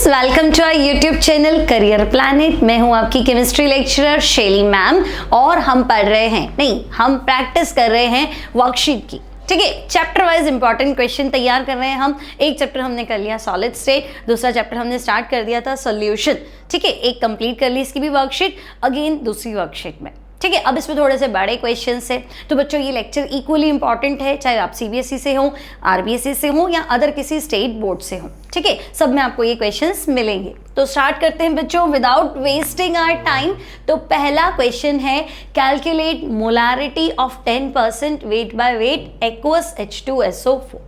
Welcome to our YouTube channel career planet. मैं हूं आपकी केमिस्ट्री लेक्चरर शैली मैम और हम पढ़ रहे हैं हम प्रैक्टिस कर रहे हैं वर्कशीट की। ठीक है, चैप्टर वाइज इंपॉर्टेंट क्वेश्चन तैयार कर रहे हैं हम। एक चैप्टर हमने कर लिया सॉलिड स्टेट, दूसरा चैप्टर हमने स्टार्ट कर दिया था सॉल्यूशन। ठीक है, एक कंप्लीट कर ली इसकी भी वर्कशीट, अगेन दूसरी वर्कशीट में। ठीक है, अब इसमें थोड़े से बड़े क्वेश्चंस है, तो बच्चों ये लेक्चर इक्वली इंपॉर्टेंट है, चाहे आप सीबीएसई से हो, आरबीएसई से हो या अदर किसी स्टेट बोर्ड से हो। ठीक है, सब में आपको ये क्वेश्चंस मिलेंगे। तो स्टार्ट करते हैं बच्चों विदाउट वेस्टिंग आवर टाइम। तो पहला क्वेश्चन है calculate molarity of 10% weight by weight aqueous H2SO4।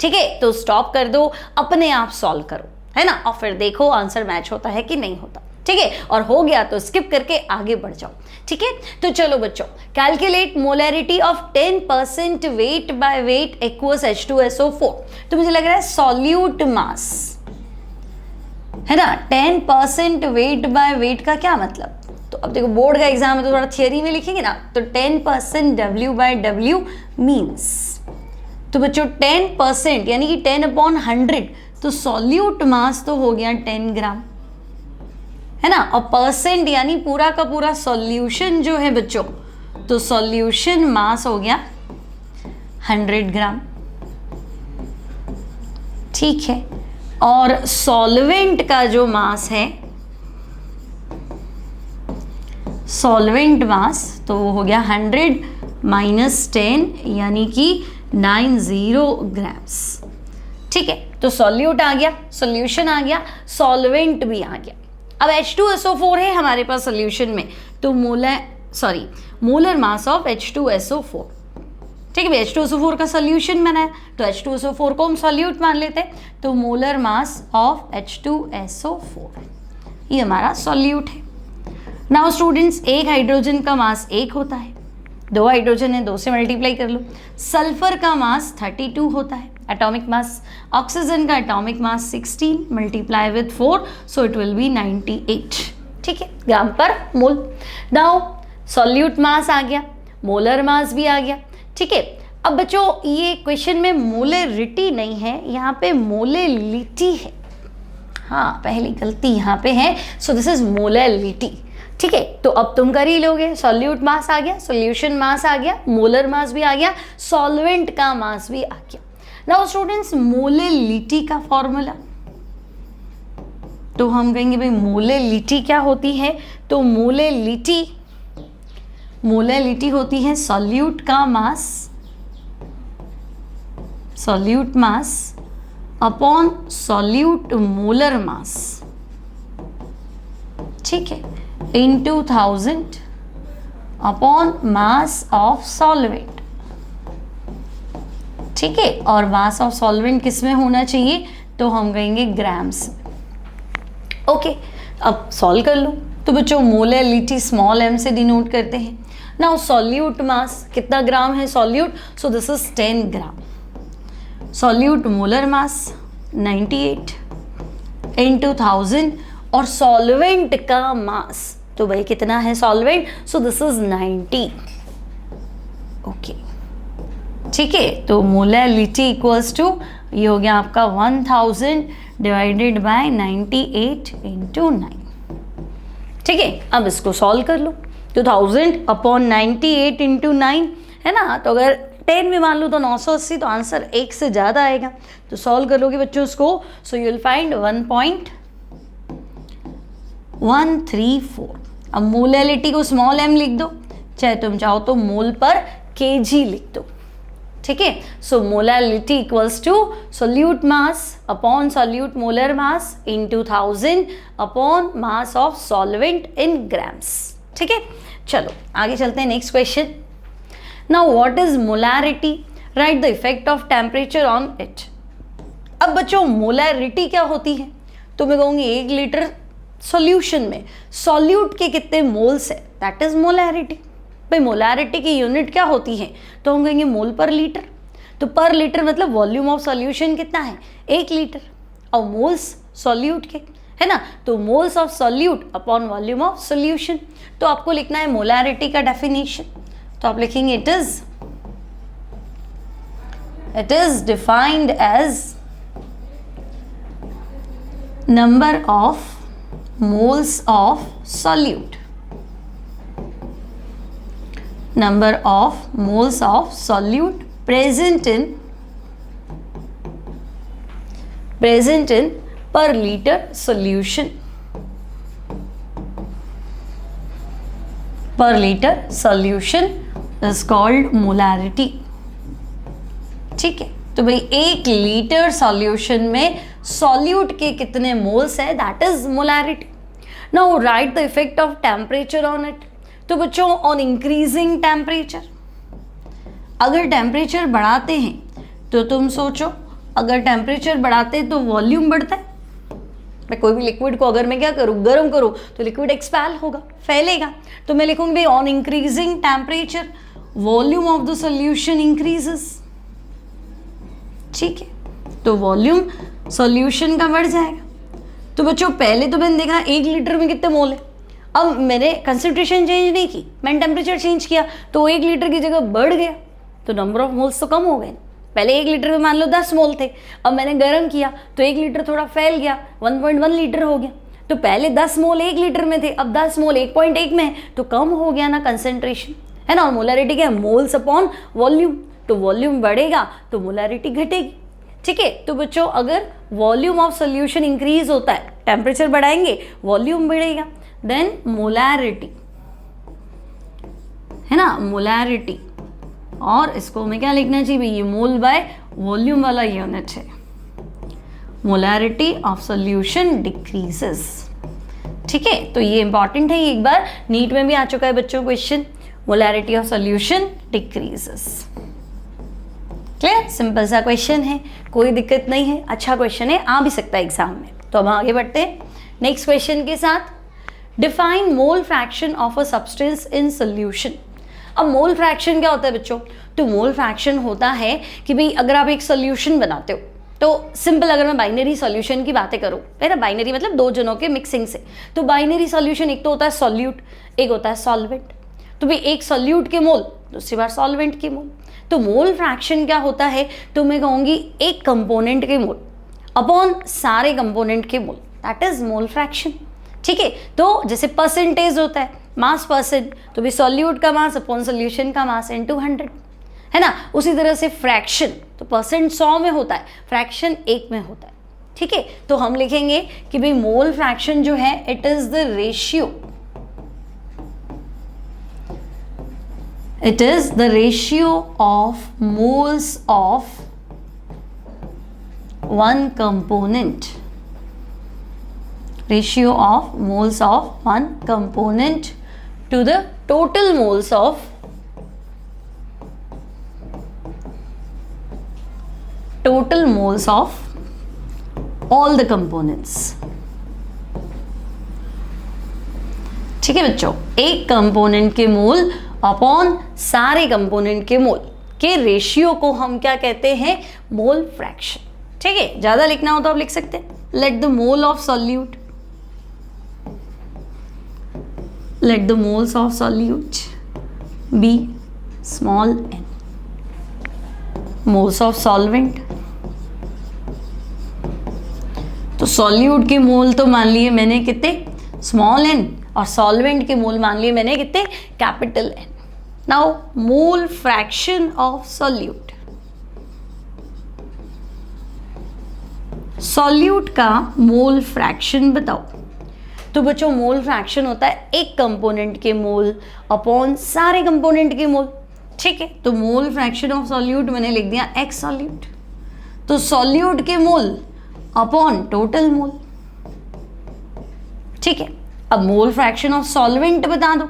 ठीक है, तो स्टॉप कर दो, अपने आप सॉल्व करो, है ना, और फिर देखो आंसर मैच होता है कि नहीं होता। ठीक है, और हो गया तो स्किप करके आगे बढ़ जाओ। ठीक है, तो चलो बच्चों, calculate molarity of 10% weight by weight aqueous H2SO4। तो मुझे लग रहा है सॉल्यूट मास, है ना। 10% वेट बाय वेट का क्या मतलब? तो अब देखो बोर्ड का एग्जाम है तो थोड़ा थियरी में लिखेंगे ना, तो 10% W/W मीन्स, तो बच्चों 10% यानी कि 10/100, तो सॉल्यूट मास तो हो गया 10 ग्राम, है ना। और परसेंट यानी पूरा का पूरा सॉल्यूशन जो है बच्चों, तो सॉल्यूशन मास हो गया 100 ग्राम। ठीक है, और सॉल्वेंट का जो मास है, सॉल्वेंट मास तो वो हो गया 100 - 10 यानी कि 90 ग्राम्स। ठीक है, तो सॉल्यूट आ गया, सॉल्यूशन आ गया, सॉल्वेंट भी आ गया। अब H2SO4 है हमारे पास सॉल्यूशन में, तो मोलर मास ऑफ H2SO4। ठीक है, H2SO4 का सॉल्यूशन बना है तो H2SO4 को हम सॉल्यूट मान लेते हैं, तो मोलर मास ऑफ H2SO4 ये हमारा सॉल्यूट है। नाउ स्टूडेंट्स, एक हाइड्रोजन का मास 1 होता है, 2 हाइड्रोजन है, 2 से मल्टीप्लाई कर लो। सल्फर का मास 32 होता है एटॉमिक मास, ऑक्सीजन का atomic mass 16 multiply with 4, so it will be 98। ठीक है, ग्राम पर मोल। नाउ सॉल्यूट मास आ गया, मोलर मास भी आ गया। ठीक है, अब बच्चों ये क्वेश्चन में मोलरिटी नहीं है, यहाँ पे मोलेलिटी है। हाँ, पहली गलती यहाँ पे है, सो दिस इज मोलेलिटी। ठीक है, तो अब तुम कर ही लोगे। सॉल्यूट मास आ गया, सॉल्यूशन मास आ गया, मोलर मास भी आ गया, सॉल्वेंट का मास भी आ गया। नाउ स्टूडेंट्स, मोलेलिटी का फॉर्मूला, तो हम कहेंगे भाई मोलेलिटी क्या होती है, तो मोलेलिटी होती है सॉल्यूट का मास, solute mass upon solute molar mass. ठीक है, into 1000 upon mass of solvent. ठीक है, और मास ऑफ सॉल्वेंट किस में होना चाहिए, तो हम कहेंगे ग्राम्स। ओके, अब सॉल्व कर लो। तो बच्चों मोलेलिटी स्मॉल m से डिनोट करते हैं। नाउ सॉल्यूट मास कितना ग्राम है solute, so this is 10 gram. Solute molar mass 98 into 1000, और सॉल्वेंट का मास तो भाई कितना है solvent, so this is 90। Okay, ठीक है, तो मोलैलिटी इक्वल्स टू ये हो गया आपका 1000 डिवाइडेड बाय 98 into 9। ठीक है, अब इसको सॉल्व कर लो। 2000 अपॉन 98 into 9, है ना, तो अगर 10 में मान लो तो 980, तो आंसर 1 से ज़्यादा आएगा। तो सॉल्व कर लोगे बच्चों उसको, सो यू विल फाइंड 1.134। अब मोलैलिटी को स्मॉल m लिख दो, चाहे तुम चाहो तो मोल पर kg लिख दो। ठीक है, so molality equals to solute mass upon solute molar mass into 1000 upon mass of solvent in grams. ठीक है, चलो आगे चलते हैं next question. Now what is molarity, write the effect of temperature on it. अब बच्चों मोलैरिटी क्या होती है, तो मैं कहूँगी 1 लीटर सॉल्यूशन में सॉल्यूट के कितने मोल्स है, दैट इज मोलैरिटी। भाई मोलैरिटी की यूनिट क्या होती है, तो हम कहेंगे मोल पर लीटर। तो पर लीटर मतलब वॉल्यूम ऑफ सॉल्यूशन कितना है, 1 लीटर, और मोल्स सॉल्यूट के, है ना, तो moles of solute upon volume of solution. तो आपको लिखना है मोलैरिटी का डेफिनेशन, तो आप लिखेंगे it is defined as number of moles of solute. Number of moles of solute present in per liter solution. Per liter solution is called molarity. ठीक है, तो भाई 1 लीटर सॉल्यूशन में सॉल्यूट के कितने मोल्स है, that is molarity. Now right the effect of temperature on it. तो बच्चों ऑन इंक्रीजिंग टेम्परेचर, अगर टेम्परेचर बढ़ाते हैं तो तुम सोचो, अगर टेम्परेचर बढ़ाते तो वॉल्यूम बढ़ता है. मैं कोई भी लिक्विड को अगर मैं क्या करूँ, गर्म करूँ, तो लिक्विड एक्सपैल होगा, फैलेगा. तो मैं लिखूंगी भाई on increasing temperature volume of the solution increases. ठीक है, तो वॉल्यूम सॉल्यूशन का बढ़ जाएगा. तो बच्चों पहले तो मैंने देखा 1 लीटर में कितने मोल है. अब मैंने कंसंट्रेशन चेंज नहीं की, मैंने टेम्परेचर चेंज किया, तो 1 लीटर की जगह बढ़ गया, तो नंबर ऑफ मोल्स तो कम हो गए. पहले 1 लीटर में मान लो 10 मोल थे, अब मैंने गर्म किया तो 1 लीटर थोड़ा फैल गया, 1.1 लीटर हो गया. तो पहले 10 मोल 1 लीटर में थे, अब 10 मोल 1.1 में है, तो कम हो गया ना कंसेंट्रेशन, है ना. और मोलैरिटी क्या है, मोल्स अपॉन वॉल्यूम. तो वॉल्यूम बढ़ेगा तो मोलैरिटी घटेगी. ठीक है, तो बच्चों अगर वॉल्यूम ऑफ सोल्यूशन इंक्रीज होता है, टेम्परेचर बढ़ाएंगे, वॉल्यूम बढ़ेगा, देन मोलैरिटी, है ना, मोलैरिटी. और इसको हमें क्या लिखना चाहिए, ये मोल बाय वॉल्यूम वाला यूनिट है. Molarity of solution decreases. ठीक है, तो ये इंपॉर्टेंट है, ये एक बार नीट में भी आ चुका है बच्चों question. Molarity of solution decreases. Clear, simple सा क्वेश्चन है, कोई दिक्कत नहीं है, अच्छा क्वेश्चन है, आ भी सकता है एग्जाम में. तो अब आगे बढ़ते हैं नेक्स्ट क्वेश्चन के साथ. Define mole fraction of a substance in solution. अब मोल फ्रैक्शन क्या होता है बच्चों, तो मोल फ्रैक्शन होता है कि भाई अगर आप एक सोल्यूशन बनाते हो, तो सिंपल अगर मैं बाइनरी सॉल्यूशन की बातें करूँ, है ना, बाइनरी मतलब 2 जनों के मिक्सिंग से. तो बाइनरी सॉल्यूशन एक तो होता है सॉल्यूट, एक होता है सॉल्वेंट. तो भाई एक सॉल्यूट के मोल, दूसरी बार सॉल्वेंट के मोल. तो मोल फ्रैक्शन क्या होता है, तो मैं कहूँगी एक कंपोनेंट के मोल अपॉन सारे कंपोनेंट के मोल, दैट इज मोल फ्रैक्शन. ठीक है, तो जैसे परसेंटेज होता है, मास परसेंट, तो भी सॉल्यूट का मास अपॉन सोल्यूशन का मास इनटू 100, है ना. उसी तरह से फ्रैक्शन, तो परसेंट 100 में होता है, फ्रैक्शन 1 में होता है. ठीक है, तो हम लिखेंगे कि भाई मोल फ्रैक्शन जो है it is the ratio, it is the ratio of moles of one component, ratio of moles of one component to the total moles of all the components. ठीक है बच्चों, एक कंपोनेंट के मोल अपॉन सारे component के मोल के ratio को हम क्या कहते हैं, मोल फ्रैक्शन. ठीक है, ज्यादा लिखना हो तो आप लिख सकते हैं, let the mole of solute, let the moles of solute be small n. Moles of solvent, तो सॉल्यूट के मोल तो मान लिए मैंने कितने, स्मॉल n, और सॉल्वेंट के मोल मान लिए मैंने कितने, capital N. Now mole fraction of solute, solute का मोल फ्रैक्शन बताओ. तो बच्चों मोल फ्रैक्शन होता है एक कंपोनेंट के मोल अपॉन सारे कंपोनेंट के मोल. ठीक है, तो मोल फ्रैक्शन ऑफ सॉल्यूट मैंने लिख दिया एक्स सॉल्यूट, तो सॉल्यूट के मोल अपॉन टोटल मोल. ठीक है, अब मोल फ्रैक्शन ऑफ सॉल्वेंट बता दो,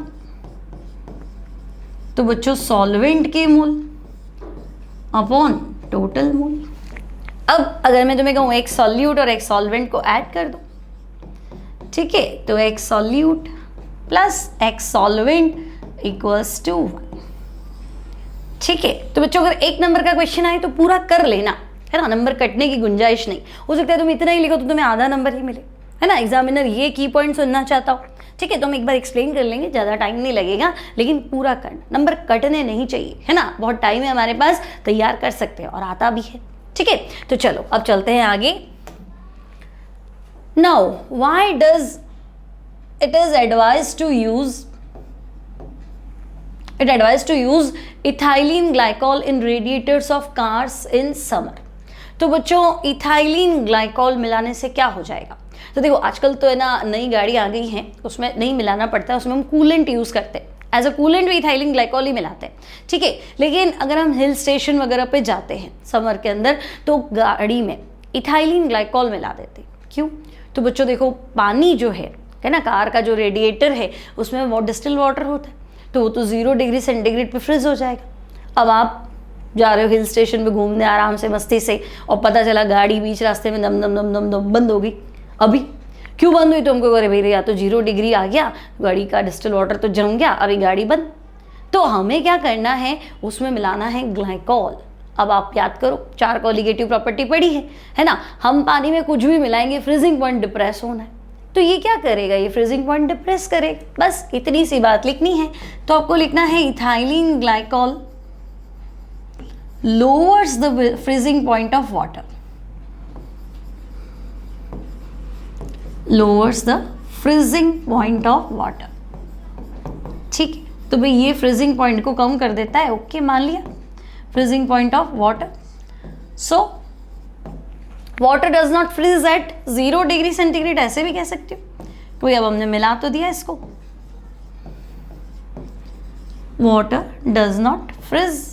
तो बच्चों सॉल्वेंट के मोल अपॉन टोटल मोल. अब अगर मैं तुम्हें कहूँ एक सॉल्यूट और एक सॉल्वेंट को ऐड कर दो, ठीक है, तो एक सॉल्यूट प्लस एक सॉल्वेंट इक्वल्स टू 1. ठीक है, तो बच्चों अगर 1 नंबर का क्वेश्चन आए तो पूरा कर लेना, है ना, नंबर कटने की गुंजाइश नहीं. हो सकता है तुम इतना ही लिखो तो तुम्हें आधा नंबर ही मिले, है ना, एग्जामिनर ये की पॉइंट सुनना चाहता हो. ठीक है, तो हम एक बार एक्सप्लेन कर लेंगे, ज़्यादा टाइम नहीं लगेगा, लेकिन पूरा करना, नंबर कटने नहीं चाहिए, है ना, बहुत टाइम है हमारे पास, तैयार कर सकते हैं और आता भी है. ठीक है, तो चलो अब चलते हैं आगे. Now why does it is advised to use ethylene glycol in radiators of cars in summer। तो बच्चों इथाइलिन ग्लाइकॉल मिलाने से क्या हो जाएगा? तो देखो आजकल तो है ना नई गाड़ी आ गई है, उसमें नहीं मिलाना पड़ता है, उसमें हम कूलेंट यूज़ करते हैं, एज अ कूलेंट भी इथाइलिन ग्लाइकॉल ही मिलाते हैं, ठीक है। लेकिन अगर हम हिल स्टेशन वगैरह पे जाते हैं समर के अंदर तो गाड़ी में इथाइलिन ग्लाइकॉल मिला देते हैं। क्यों? तो बच्चों देखो पानी जो है ना, कार का जो रेडिएटर है उसमें वो डिस्टिल वाटर होता है, तो वो तो 0 डिग्री सेंटीग्रेड पे फ्रीज हो जाएगा। अब आप जा रहे हो हिल स्टेशन पे घूमने आराम से मस्ती से, और पता चला गाड़ी बीच रास्ते में दम दम दम दम दम बंद हो गई। अभी क्यों बंद हुई? तो हमको अरे भैया या तो 0 डिग्री आ गया, गाड़ी का डिस्टिल वाटर तो जम गया, अभी गाड़ी बंद। तो हमें क्या करना है, उसमें मिलाना है ग्लाइकॉल। अब आप याद करो 4 कोलिगेटिव प्रॉपर्टी पड़ी है ना। हम पानी में कुछ भी मिलाएंगे फ्रीजिंग पॉइंट डिप्रेस होना है, तो ये क्या करेगा, ये फ्रीजिंग पॉइंट डिप्रेस करेगा। बस इतनी सी बात लिखनी है। तो आपको लिखना है ethylene glycol lowers the freezing point of water, lowers the freezing point of water, ठीक है। तो भाई ये फ्रीजिंग पॉइंट को कम कर देता है, ओके मान लिया, freezing point of water. So water does not freeze at 0 degree centigrade, ऐसे भी कह सकते हो। तो अब हमने मिला तो दिया इसको, water does not freeze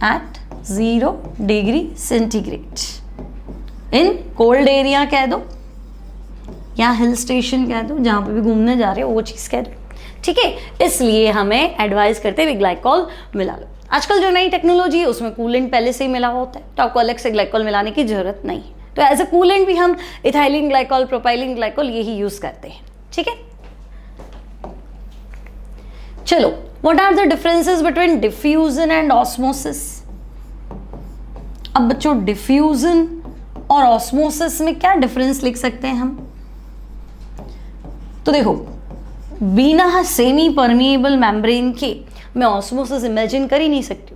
at 0 degree centigrade in cold area कह दो, या हिल स्टेशन कह दो, जहां पे भी घूमने जा रहे हो वो चीज कह दो, ठीक है। इसलिए हमें एडवाइस करते हुए ग्लाइकॉल मिला लो। आजकल जो नई टेक्नोलॉजी है उसमें कूलेंट पहले से ही मिला हुआ होता है, तो आपको अलग से ग्लाइकॉल मिलाने की जरूरत नहीं है। तो एज अ कूलेंट भी हम इथाइलिन ग्लाइकॉल, प्रोपाइलिन ग्लाइकॉल यही यूज करते हैं, ठीक है। चलो, what are the differences between diffusion and osmosis? अब बच्चों डिफ्यूजन और ऑस्मोसिस में क्या डिफरेंस लिख सकते हैं हम? तो देखो बिना सेमी परमिएबल मेम्ब्रेन के मैं ऑस्मोसिस इमेजिन कर ही नहीं सकती,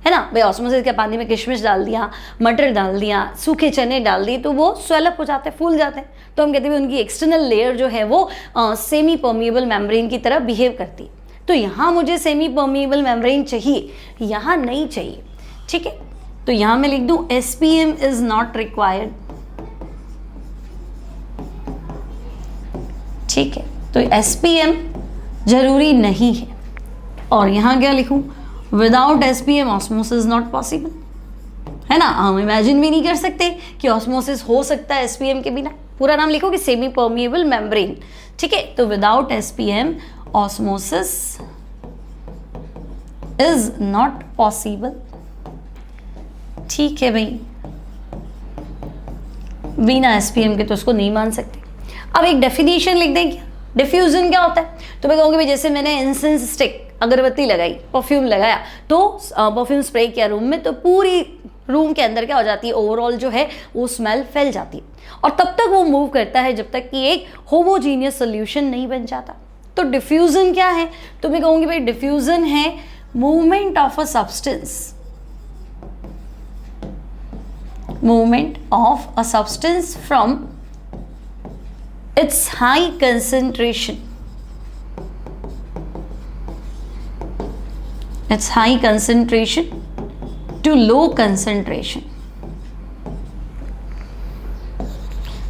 है ना। भाई ऑस्मोसिस के पानी में किशमिश डाल दिया, मटर डाल दिया, सूखे चने डाल दिए, तो वो स्वेलअप हो जाते हैं, फूल जाते हैं। तो हम कहते हैं उनकी एक्सटर्नल लेयर जो है वो सेमी परमिएबल मेम्ब्रेन की तरह बिहेव करती है। तो यहाँ मुझे सेमी परमिएबल मेम्ब्रेन चाहिए, यहाँ नहीं चाहिए, ठीक है। तो यहाँ मैं लिख दूँ SPM इज नॉट रिक्वायर्ड, ठीक है। तो SPM जरूरी नहीं है। और यहाँ क्या लिखूं, without SPM osmosis not possible, है ना। हम इमेजिन भी नहीं कर सकते कि ऑस्मोसिस हो सकता है SPM के बिना। पूरा नाम लिखो कि सेमी परमिएबल मेम्ब्रेन, ठीक है। तो without SPM osmosis is not possible, ठीक है भाई। बिना SPM के तो उसको नहीं मान सकते। अब एक डेफिनेशन लिख दें, क्या डिफ्यूजन क्या होता है? तो मैं कहूँगी भाई जैसे मैंने इंसेंस स्टिक, अगरबत्ती लगाई, परफ्यूम लगाया, तो परफ्यूम स्प्रे किया रूम में, तो पूरी रूम के अंदर क्या हो जाती है, ओवरऑल जो है वो स्मेल फैल जाती है, और तब तक वो मूव करता है जब तक कि एक होमोजीनियस सोल्यूशन नहीं बन जाता। तो डिफ्यूजन क्या है? तो मैं कहूँगी भाई डिफ्यूजन है movement of a substance, movement of a substance from its high concentration, its high concentration to low concentration,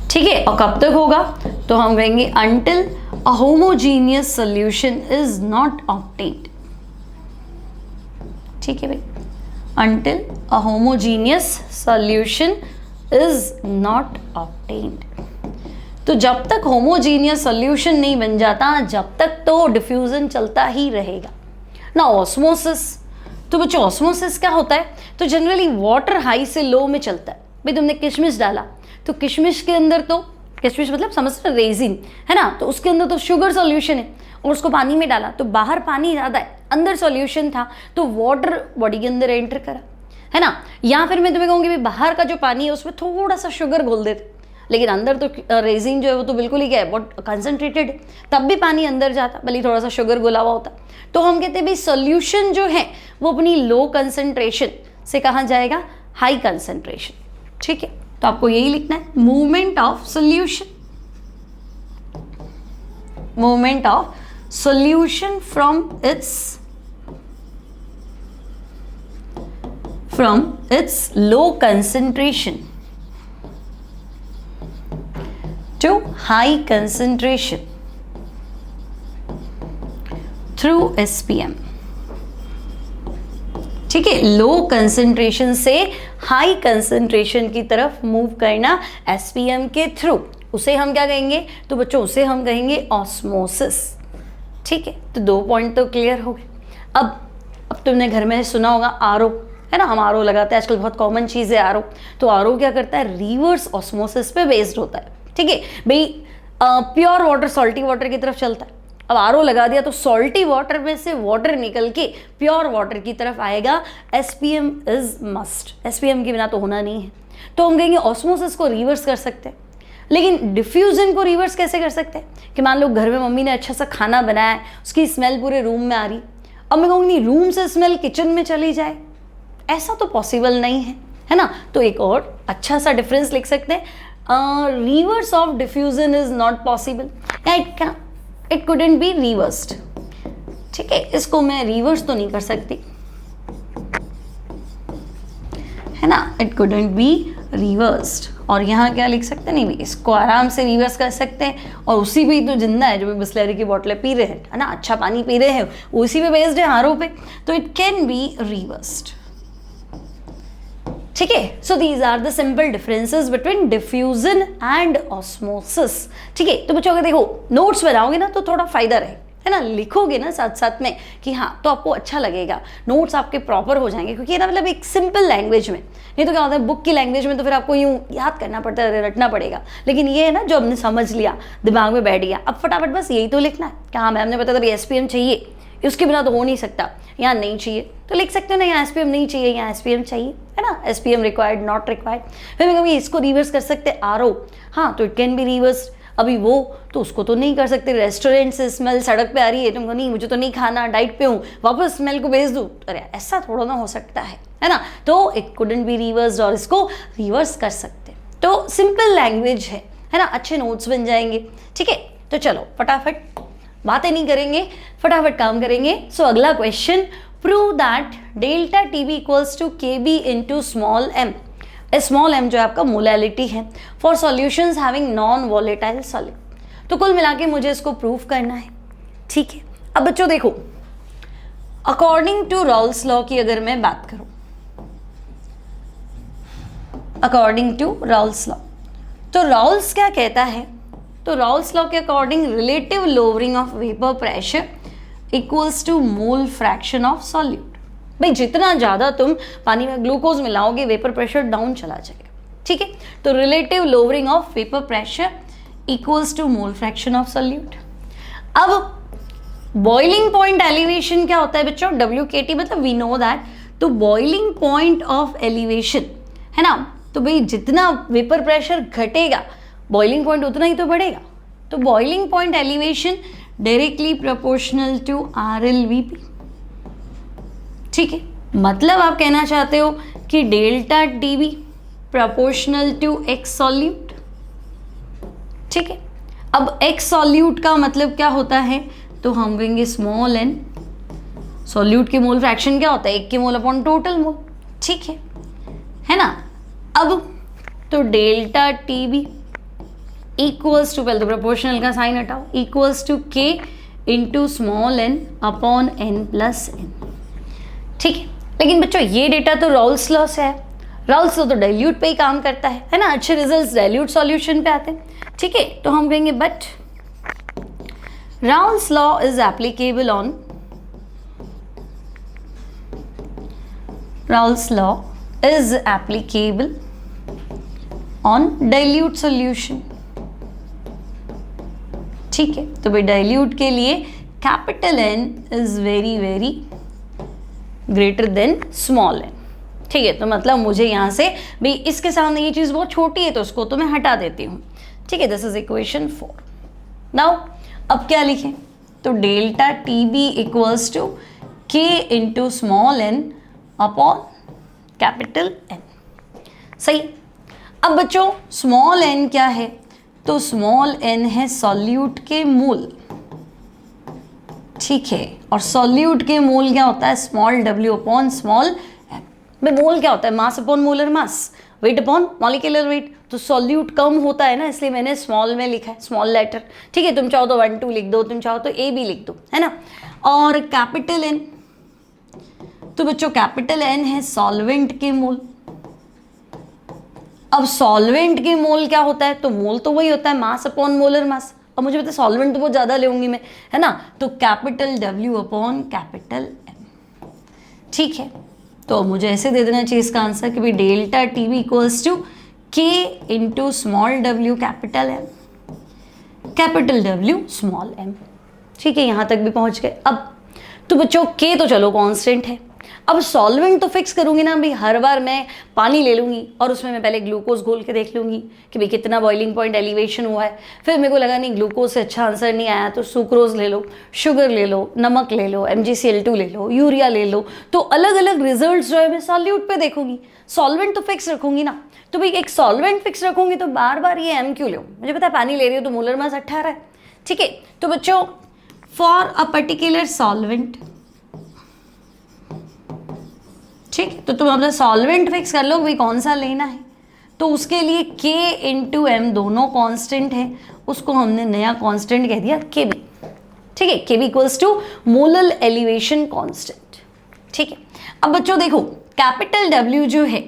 ठीक है। और कब तक होगा? तो हम कहेंगे until a homogeneous solution is not obtained, ठीक है भाई, until a homogeneous solution is not obtained। तो जब तक होमोजीनियस सॉल्यूशन नहीं बन जाता, जब तक तो डिफ्यूजन चलता ही रहेगा ना। ऑस्मोसिस, तो बच्चों ऑस्मोसिस क्या होता है? तो जनरली वाटर हाई से लो में चलता है। भाई तुमने किशमिश डाला, तो किशमिश के अंदर तो, किशमिश मतलब समझ रहे रेजिन, है ना, तो उसके अंदर तो शुगर सॉल्यूशन है, और उसको पानी में डाला तो बाहर पानी ज़्यादा है, अंदर सॉल्यूशन था, तो वाटर बॉडी के अंदर एंटर करा, है ना। या फिर मैं तुम्हें कहूँगी भाई बाहर का जो पानी है उसमें थोड़ा सा शुगर घोल देते, लेकिन अंदर तो रेजिन जो है वो तो बिल्कुल ही क्या है, बहुत कंसनट्रेटेड है, तब भी पानी अंदर जाता, भले थोड़ा सा शुगर घुला हुआ होता। तो हम कहते हैं भाई सॉल्यूशन जो है वो अपनी लो कंसंट्रेशन से कहाँ जाएगा, हाई कंसंट्रेशन, ठीक है। तो आपको यही लिखना है, movement of solution, movement of solution from its low concentration to high concentration through SPM। ठीक है, लो कंसंट्रेशन से हाई कंसंट्रेशन की तरफ मूव करना एसपीएम के थ्रू, उसे हम क्या कहेंगे? तो बच्चों उसे हम कहेंगे ऑस्मोसिस। ठीक है, तो 2 पॉइंट तो क्लियर हो गए। अब तुमने घर में सुना होगा आरओ, है ना, हम आरओ लगाते हैं आजकल, बहुत कॉमन चीज़ है आरओ। तो आरओ क्या करता है? रिवर्स ऑस्मोसिस पे बेस्ड होता है। ठीक है भाई, प्योर वाटर सॉल्टी वाटर की तरफ चलता है। अब आरओ लगा दिया तो सॉल्टी वाटर में से वाटर निकल के प्योर वाटर की तरफ आएगा। एसपीएम इज मस्ट, एसपीएम के बिना तो होना नहीं है। तो हम कहेंगे ऑस्मोसिस को रिवर्स कर सकते हैं, लेकिन डिफ्यूजन को रिवर्स कैसे कर सकते हैं? कि मान लो घर में मम्मी ने अच्छा सा खाना बनाया है, उसकी स्मेल पूरे रूम में आ रही, अब मैं कहूँगी नहीं रूम से स्मेल किचन में चली जाए, ऐसा तो पॉसिबल नहीं है ना। तो एक और अच्छा सा डिफरेंस लिख सकते हैं, reverse of diffusion is not possible, या इट कुडंट बी रिवर्स्ड। ठीक है, इसको मैं रिवर्स तो नहीं कर सकती, है ना, इट कुडंट बी रिवर्स्ड। और यहाँ क्या लिख सकते हैं? नहीं, इसको आराम से रिवर्स कर सकते हैं। और उसी पे तो जिंदा है, जो भी बिस्लरी की बोतलें पी रहे हैं, है ना, अच्छा पानी पी रहे हैं, उसी पे बेस्ड है आरओ पे, तो इट कैन बी रिवर्स्ड। ठीक है, so these are the simple differences between diffusion and osmosis. ठीक है, तो बच्चों अगर देखो नोट्स बनाओगे ना तो थोड़ा फायदा रहे, है ना, लिखोगे ना साथ साथ में कि हाँ, तो आपको अच्छा लगेगा, नोट्स आपके प्रॉपर हो जाएंगे, क्योंकि ना मतलब एक सिंपल लैंग्वेज में। नहीं तो क्या होता है, बुक की लैंग्वेज में तो फिर आपको यूँ याद करना पड़ता है, रटना पड़ेगा। लेकिन ये है ना, जो हमने समझ लिया, दिमाग में बैठ गया, अब फटाफट बस यही तो लिखना है कि हाँ मैम ने बताया था एसपीएम चाहिए, उसके बिना तो हो नहीं सकता, यहाँ नहीं चाहिए तो लिख सकते हो ना, यहाँ एसपीएम नहीं चाहिए, यहाँ एसपीएम चाहिए, है ना, एसपीएम रिक्वायर्ड नॉट रिक्वायर्ड। फिर मैं कभी इसको रिवर्स कर सकते आरओ, हाँ तो इट कैन बी रिवर्स। अभी वो तो उसको तो नहीं कर सकते, रेस्टोरेंट से स्मेल सड़क पे आ रही है, तुमको नहीं, मुझे तो नहीं खाना, डाइट पे हूँ, वापस स्मेल को भेज दूँ, अरे ऐसा थोड़ा ना हो सकता है ना। तो इट कुडंट बी रिवर्स्ड, और इसको रिवर्स कर सकते। तो सिंपल लैंग्वेज है ना, अच्छे नोट्स बन जाएंगे। ठीक है, तो चलो फटाफट बातें नहीं करेंगे, फटाफट काम करेंगे। सो अगला question, prove that delta TB equals to KB into small M. Small M जो है आपका मोलैलिटी है for solutions having non volatile solute. तो कुल मिला के मुझे इसको प्रूव करना है। ठीक है, अब बच्चों देखो, अकॉर्डिंग टू रॉल्स लॉ की अगर मैं बात करूं, अकॉर्डिंग टू रॉल्स लॉ, तो रॉल्स क्या कहता है? तो रॉल्स लॉ के according relative lowering of vapour pressure equals to mole fraction of solute. भाई जितना ज़्यादा तुम पानी में ग्लूकोज मिलाओगे वेपर प्रेशर डाउन चला जाएगा। ठीक है, तो relative lowering of vapour pressure equals to mole fraction of solute. अब बॉइलिंग पॉइंट एलिवेशन क्या होता है बच्चों? WKT, मतलब वी नो दैट। तो बॉइलिंग पॉइंट ऑफ एलिवेशन है ना, तो भाई जितना वेपर प्रेशर घटेगा बॉइलिंग पॉइंट उतना ही तो बढ़ेगा। तो boiling point elevation directly proportional to RLVP। ठीक है, मतलब आप कहना चाहते हो कि delta TB proportional to X solute. ठीक है, अब X सॉल्यूट का मतलब क्या होता है? तो हम कहेंगे स्मॉल n, सॉल्यूट के मोल फ्रैक्शन क्या होता है? 1 के मोल अपॉन टोटल मोल। ठीक है ना। अब तो डेल्टा टीबी इक्वल्स टू, पहले तो प्रोपोर्शनल का साइन हटाओ, equals to K into small n upon n plus n। ठीक है, लेकिन बच्चों ये डेटा तो रॉल्स लॉ से है, रॉल्स लॉ तो डाइल्यूट पे ही काम करता है ना, अच्छे रिजल्ट्स डाइल्यूट सॉल्यूशन पे आते हैं। ठीक है, तो हम कहेंगे but Rawls law is applicable on, Rawls law is applicable on dilute solution. ठीक है, तो भाई डाइल्यूट के लिए capital N is very very greater than small n। ठीक है, तो मतलब मुझे यहाँ से भाई इसके सामने ये चीज़ बहुत छोटी है तो उसको तो मैं हटा देती हूँ। ठीक है, दिस इज इक्वेशन 4। नाउ अब क्या लिखें? तो delta TB equals to K into small n upon capital N। सही। अब बच्चों स्मॉल n क्या है, तो स्मॉल n है सॉल्यूट के मोल, ठीक है, और सॉल्यूट के मोल क्या होता है, small w upon small m। में मोल क्या होता है, mass upon molar mass, wait upon molecular wait. तो सॉल्यूट कम होता है ना, इसलिए मैंने स्मॉल में लिखा है, स्मॉल लेटर, ठीक है। तुम चाहो तो 1 2 लिख दो, तुम चाहो तो a भी लिख दो, है ना। और कैपिटल N, तो बच्चों कैपिटल N है सॉल्वेंट के मोल। अब सॉल्वेंट के मोल क्या होता है, तो मोल तो वही होता है मास अपॉन मोलर मास। अब मुझे पता है सॉल्वेंट तो बहुत ज़्यादा लेऊंगी मैं, है ना, तो capital W upon capital M, ठीक है। तो मुझे ऐसे दे देना चाहिए इसका आंसर कि भाई delta TV equals to K into small w capital M, capital W small m, ठीक है। यहाँ तक भी पहुँच गए। अब तो बच्चों K तो चलो कांस्टेंट है, अब सॉल्वेंट तो फिक्स करूंगी ना भाई, हर बार मैं पानी ले लूंगी और उसमें मैं पहले ग्लूकोज घोल के देख लूंगी कि भाई कितना बॉइलिंग पॉइंट एलिवेशन हुआ है। फिर मेरे को लगा नहीं ग्लूकोज से अच्छा आंसर नहीं आया तो सुक्रोज ले लो, शुगर ले लो, नमक ले लो, MgCl2 ले लो, यूरिया ले लो। तो अलग अलग रिजल्ट जो है मैं सॉल्यूट पे देखूंगी, सॉल्वेंट तो फिक्स रखूंगी ना। तो भाई एक सॉल्वेंट फिक्स रखूंगी तो बार बार ये M क्यों लो, मुझे पता है पानी ले रही हो तो मोलर मास 18 है, ठीक है। तो बच्चों फॉर अ पर्टिकुलर सॉल्वेंट, ठीक, तो तुम अपना सॉल्वेंट फिक्स कर लो भाई कौन सा लेना है। तो उसके लिए K इंटू M दोनों कांस्टेंट है, उसको हमने नया कांस्टेंट कह दिया KB, ठीक है। KB equals to molar elevation constant, ठीक है। अब बच्चों देखो कैपिटल W जो है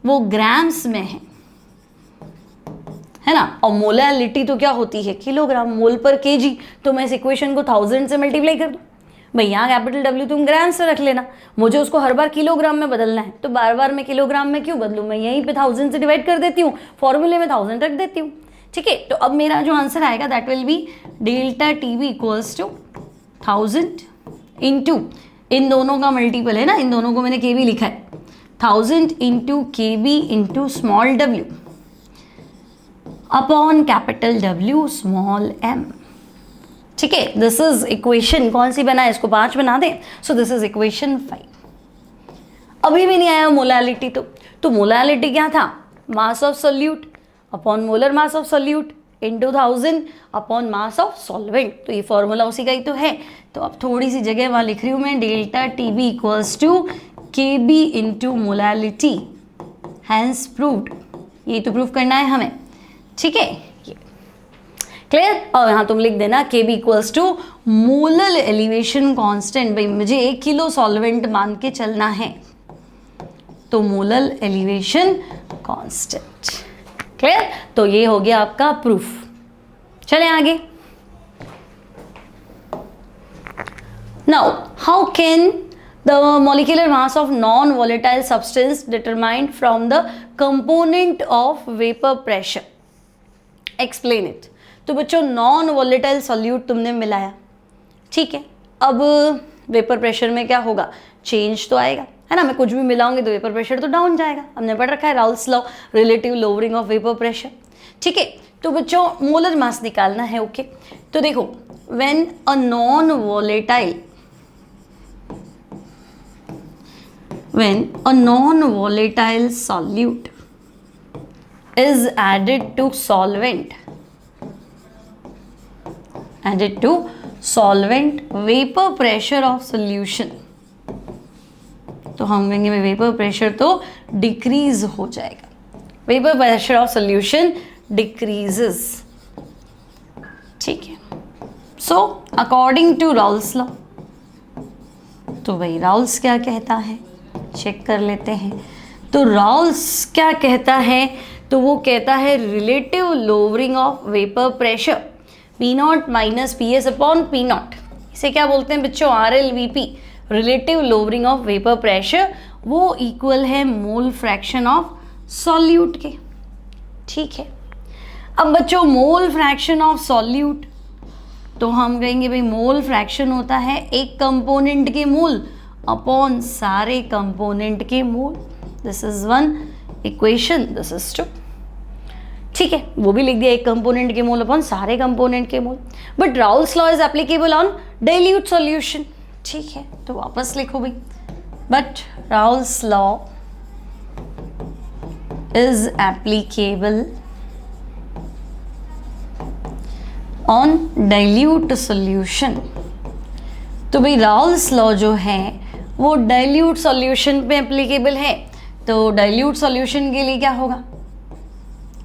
वो ग्राम्स में है ना, और मोलैलिटी तो क्या होती है किलोग्राम, मोल पर केजी। तो मैं इस इक्वेशन को 1000 से मल्टीप्लाई कर दूं भाई, यहाँ कैपिटल W तुम ग्राम से रख लेना, मुझे उसको हर बार किलोग्राम में बदलना है तो बार बार मैं किलोग्राम में क्यों बदलूँ, मैं यहीं पे 1000 से डिवाइड कर देती हूँ, फॉर्मूले में 1000 रख देती हूँ, ठीक है। तो अब मेरा जो आंसर आएगा that will be delta TV equals to 1000 into, इन दोनों का मल्टीपल है ना, इन दोनों को मैंने KB लिखा है, 1000 into KB into small w upon capital W small m, ठीक है। दिस इज इक्वेशन कौन सी बना है, इसको 5 बना दें। So this is equation 5। अभी भी नहीं आया मोलैलिटी, तो मोलैलिटी क्या था, mass of solute upon molar mass of solute into 1000 upon mass of solvent. तो ये फॉर्मूला उसी का ही तो है। तो अब थोड़ी सी जगह वहाँ लिख रही हूँ मैं, delta TB equals to KB into molality, hence proved. ये तो प्रूव करना है हमें, ठीक है, क्लियर। और यहाँ तुम लिख देना KB equals to molar elevation constant. भाई मुझे 1 किलो सॉल्वेंट मान के चलना है, तो मोलर एलिवेशन कांस्टेंट, क्लियर। तो ये हो गया आपका प्रूफ। चलें आगे। Now how can the molecular mass of non-volatile substance determined from the component of vapor pressure? Explain it. तो बच्चों नॉन वॉलेटाइल सॉल्यूट तुमने मिलाया, ठीक है। अब वेपर प्रेशर में क्या होगा, चेंज तो आएगा, है ना। मैं कुछ भी मिलाऊंगी तो वेपर प्रेशर तो डाउन जाएगा, हमने पढ़ रखा है Raoult's law, relative lowering of vapour pressure, ठीक है। तो बच्चों मोलर मास निकालना है, ओके। तो देखो when a non volatile, when a non-volatile solute is added to solvent vapor pressure of solution, तो हम कहेंगे वेपर प्रेशर तो डिक्रीज हो जाएगा, vapour pressure of solution decreases, ठीक है। So according to Raoult's law, तो भाई राउल्स क्या कहता है चेक कर लेते हैं। तो राउल्स क्या कहता है, तो वो कहता है relative lowering of vapour pressure P0 minus PS upon P0, इसे क्या बोलते हैं बच्चों, RLVP, relative lowering of vapour pressure, वो इक्वल है मोल फ्रैक्शन ऑफ सॉल्यूट के, ठीक है। अब बच्चों मोल फ्रैक्शन ऑफ सॉल्यूट, तो हम कहेंगे भाई मोल फ्रैक्शन होता है एक कंपोनेंट के मोल अपॉन सारे कंपोनेंट के मोल। This is 1 equation, this is 2, ठीक है। वो भी लिख दिया एक कंपोनेंट के मोल अपॉन सारे कंपोनेंट के मोल। But Raoult's law is applicable on dilute solution, ठीक है। तो वापस लिखो भाई, but Raoult's law is applicable on dilute solution। तो भाई राउल्स लॉ जो है वो डाइल्यूट सॉल्यूशन पे एप्लीकेबल है, तो डाइल्यूट सॉल्यूशन के लिए क्या होगा,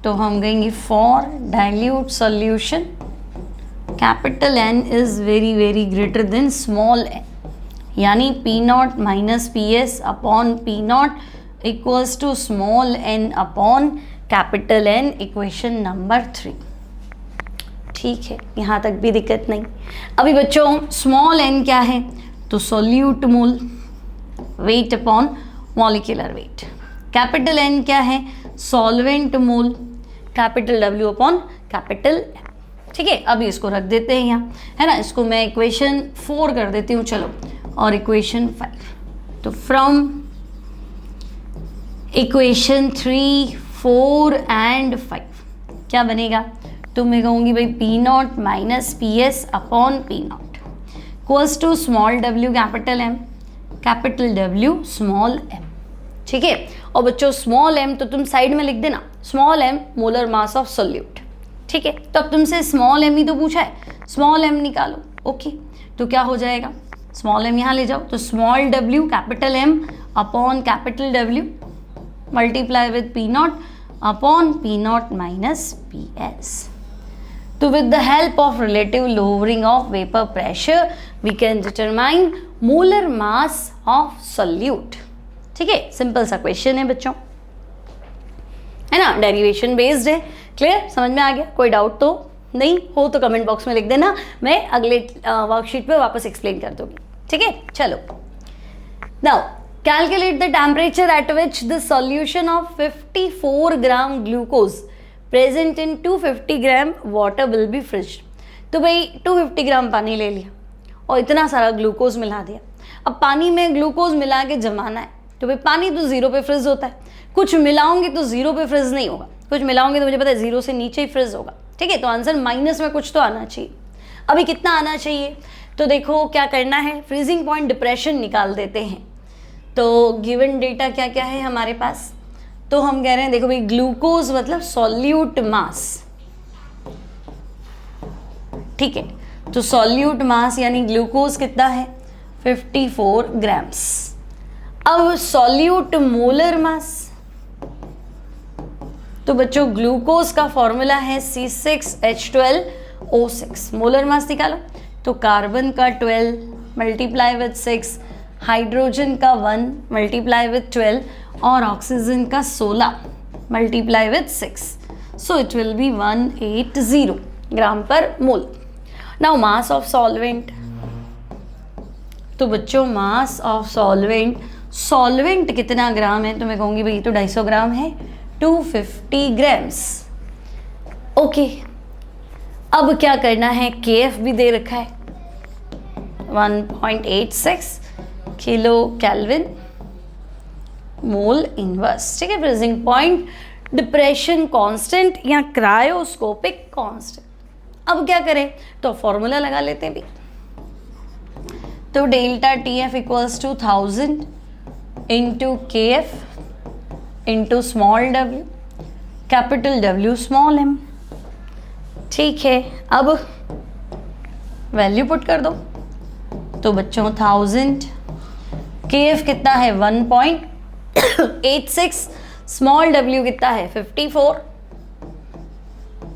तो हम कहेंगे for dilute solution capital N is very very greater than small n, यानी P naught minus P S upon P naught equals to small n upon capital N, equation number 3। ठीक है, यहाँ तक भी दिक्कत नहीं। अभी बच्चों स्मॉल n क्या है, तो solute mole weight upon molecular weight. Capital N क्या है, solvent mole, capital W upon capital M। ठीक है, अभी इसको रख देते हैं यहाँ, है ना, इसको मैं इक्वेशन 4 कर देती हूँ, चलो, और इक्वेशन 5। तो फ्रॉम इक्वेशन 3, 4 एंड 5 क्या बनेगा, तो मैं कहूँगी भाई P naught minus P S upon P naught equals to small w capital M, capital W small m। ठीक है, और बच्चों स्मॉल m तो तुम साइड में लिख देना, small m molar mass of solute. ठीक है, तो अब तुमसे स्मॉल m ही तो पूछा है, स्मॉल m निकालो। ओके, तो क्या हो जाएगा, स्मॉल m यहाँ ले जाओ, तो small w capital M upon capital W multiply with P not upon P naught minus P S. तो with the help of relative lowering of vapor pressure we can determine molar mass of solute। ठीक है, simple सा question है बच्चों, है ना, derivation based है। Clear, समझ में आ गया, कोई डाउट तो नहीं हो तो कमेंट बॉक्स में लिख देना, मैं अगले वर्कशीट पे वापस एक्सप्लेन कर दूंगी। ठीक है, चलो, now calculate the temperature at which the solution of 54 gram glucose present in 250 gram water will be fridge. तो भाई 250 ग्राम पानी ले लिया और इतना सारा ग्लूकोज मिला दिया। अब पानी में ग्लूकोज मिला के जमाना है, तो भाई पानी तो 0 पे फ्रिज होता है, कुछ मिलाओगे तो 0 पे फ्रिज नहीं होगा, कुछ मिलाओगे तो मुझे पता है 0 से नीचे ही फ्रिज होगा। ठीक है, तो आंसर माइनस में कुछ तो आना चाहिए। अभी कितना आना चाहिए, तो देखो क्या करना है, फ्रीजिंग पॉइंट डिप्रेशन निकाल देते हैं। तो गिवन डेटा क्या क्या है हमारे पास, तो हम कह रहे हैं देखो भाई ग्लूकोज मतलब सॉल्यूट मास। ठीक है, तो सॉल्यूट मास यानी ग्लूकोज कितना है 54 ग्राम्स। अब सॉल्यूट मोलर मास, तो बच्चों ग्लूकोज का फॉर्मूला है C6H12O6। मोलर मास निकालो, तो कार्बन का 12 मल्टीप्लाई विद 6, हाइड्रोजन का 1 मल्टीप्लाई विद 12 और ऑक्सीजन का 16 multiply with 6, so it will be 180 ग्राम पर मोल। नाउ मास ऑफ सॉल्वेंट, तो बच्चों मास ऑफ सॉल्वेंट, सॉल्वेंट कितना ग्राम है, तो मैं कहूँगी भाई तो 250 ग्राम है, 250 ग्राम्स। ओके, अब क्या करना है, KF भी दे रखा है 1.86 किलो केल्विन मोल इनवर्स। ठीक है, फ्रीजिंग पॉइंट डिप्रेशन कांस्टेंट या क्रायोस्कोपिक कांस्टेंट। अब क्या करें, तो फॉर्मूला लगा लेते हैं भी, तो delta TF equals to 1000 into KF into small w capital W small m। ठीक है, अब वैल्यू पुट कर दो, तो बच्चों 1000, KF कितना है 1.86, स्मॉल w कितना है 54।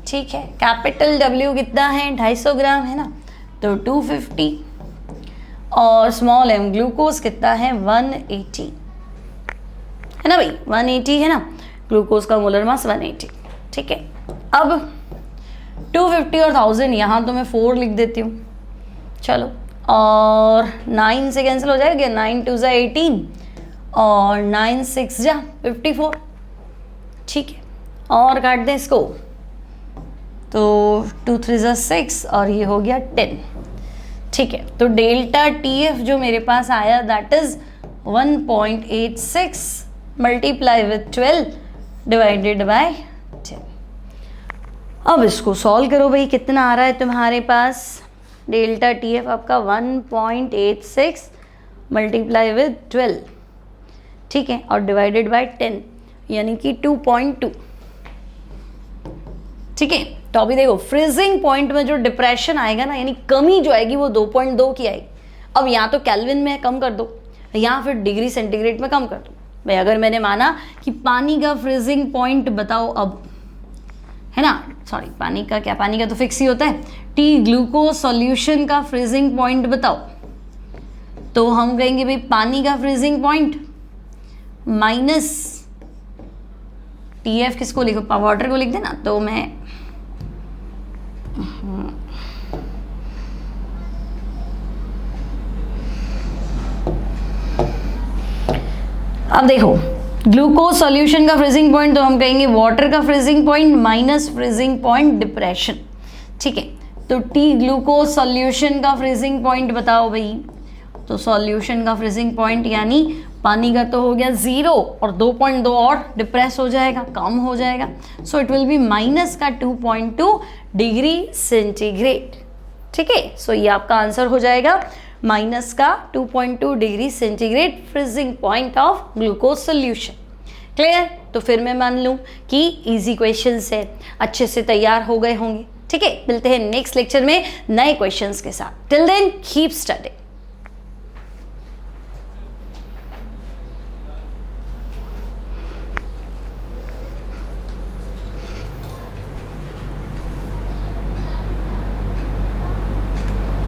ठीक है, कैपिटल W कितना है 250 ग्राम है ना, तो 250, और स्मॉल m ग्लूकोज कितना है 180 है ना भाई, 180 है ना, ग्लूकोज का मोलर मास 180। ठीक है, अब 250 और 1000 यहाँ तो मैं 4 लिख देती हूँ, चलो, और 9 से कैंसिल हो जाएगा, 9 2 जा 18 और 9 6 जा 54। ठीक है, और काट दें इसको, तो 2 3 जा 6 और ये हो गया 10। ठीक है, तो डेल्टा TF जो मेरे पास आया that is 1.86 multiply with 12 divided by 10। अब इसको सॉल्व करो भाई, कितना आ रहा है तुम्हारे पास, डेल्टा TF आपका 1.86 मल्टीप्लाई विद 12, ठीक है, और डिवाइडेड बाय 10, यानी कि 2.2। ठीक है, तो अभी देखो फ्रीजिंग पॉइंट में जो डिप्रेशन आएगा ना, यानी कमी जो आएगी वो 2.2 की आएगी। अब यहाँ तो केल्विन में कम कर दो, या फिर डिग्री सेंटीग्रेड में कम कर दो। भाई अगर मैंने माना कि पानी का फ्रीजिंग पॉइंट बताओ अब, है ना, सॉरी पानी का क्या, पानी का तो फिक्स ही होता है, टी ग्लूकोज सॉल्यूशन का फ्रीजिंग पॉइंट बताओ, तो हम कहेंगे भाई पानी का freezing point minus T F, किसको लिखो, वाटर को लिख देना, तो मैं अब देखो ग्लूकोज सॉल्यूशन का फ्रीजिंग पॉइंट तो हम कहेंगे वाटर का freezing point minus freezing point depression. ठीक है, तो टी ग्लूकोज सॉल्यूशन का फ्रीजिंग पॉइंट बताओ भाई, तो सॉल्यूशन का फ्रीजिंग पॉइंट यानी पानी का तो हो गया 0 और 2.2 और डिप्रेस हो जाएगा, कम हो जाएगा, so it will be minus का 2.2 डिग्री सेंटीग्रेड। ठीक है, सो ये आपका आंसर हो जाएगा माइनस का 2.2 degree centigrade freezing point of glucose solution. Clear? तो फिर मैं मान लूँ कि इजी क्वेश्चंस है, अच्छे से तैयार हो गए होंगे। ठीक है, मिलते हैं नेक्स्ट लेक्चर में नए क्वेश्चंस के साथ। Till then keep studying.